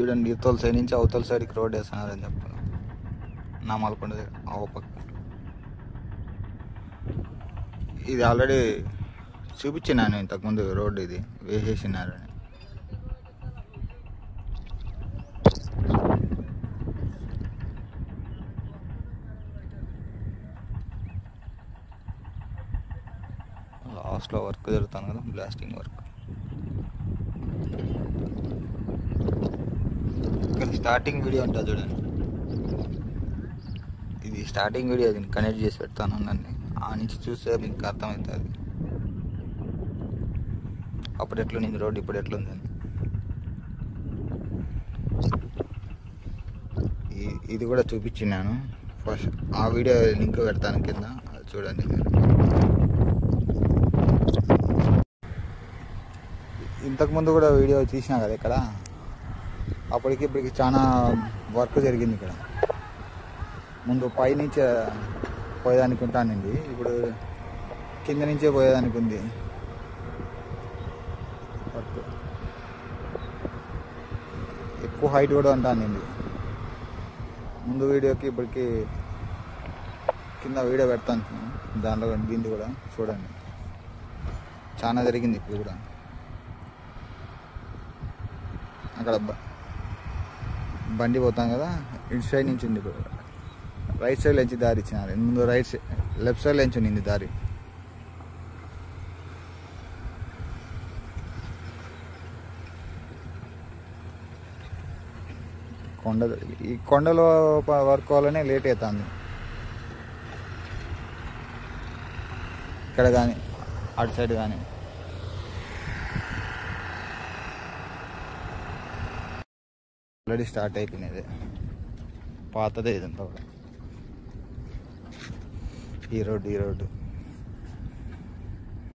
చూడండి, ఇవతల సైడ్ నుంచి అవతల సైడ్కి రోడ్ వేస్తున్నారని చెప్పాను. నామాలకొండ పక్క ఇది ఆల్రెడీ చూపించినాను ఇంతకుముందు, రోడ్డు ఇది వేసేసినారని. లాస్ట్లో వర్క్ జరుగుతాను కదా, బ్లాస్టింగ్ వర్క్. ఇక్కడ స్టార్టింగ్ వీడియో ఉంటుంది చూడండి, ఇది స్టార్టింగ్ వీడియో. దీన్ని కనెక్ట్ చేసి పెడతాను నన్ను, ఆ నుంచి చూస్తే మీకు అర్థమవుతుంది అప్పుడు ఎట్లుంది రోడ్డు, ఇప్పుడు ఎట్లుందని. ఇది కూడా చూపించినాను ఫస్ట్, ఆ వీడియో లింక్ పెడతాను కింద, అది చూడండి మీరు. ఇంతకుముందు కూడా వీడియో తీసినా కదా ఇక్కడ, అప్పటికి ఇప్పటికి చాలా వర్క్ జరిగింది ఇక్కడ. ముందు పైనుంచే పోయేదానికి ఉంటానండి, ఇప్పుడు కింద నుంచే పోయేదానికి ఉంది వర్క్. ఎక్కువ హైట్ కూడా ఉంటానండి. ముందు వీడియోకి ఇప్పటికి కింద వీడియో పెడతాను, దాంట్లో దీన్ని కూడా చూడండి. చాలా జరిగింది ఇప్పుడు కూడా. అక్కడ బండి పోతాం కదా, ఇటు సైడ్ నుంచి ఉంది, ఇప్పుడు రైట్ సైడ్ నుంచి దారి ఇచ్చినారు. ముందు లెఫ్ట్ సైడ్ నుంచి ఉంది దారి. ఈ కొండలో వర్క్ వల్లనే లేట్ అవుతుంది ఇక్కడ కానీ అటు సైడ్ కానీ. ఆల్రెడీ స్టార్ట్ అయిపోయినది, పాతదే ఇదంతా కూడా. ఈ రోడ్డు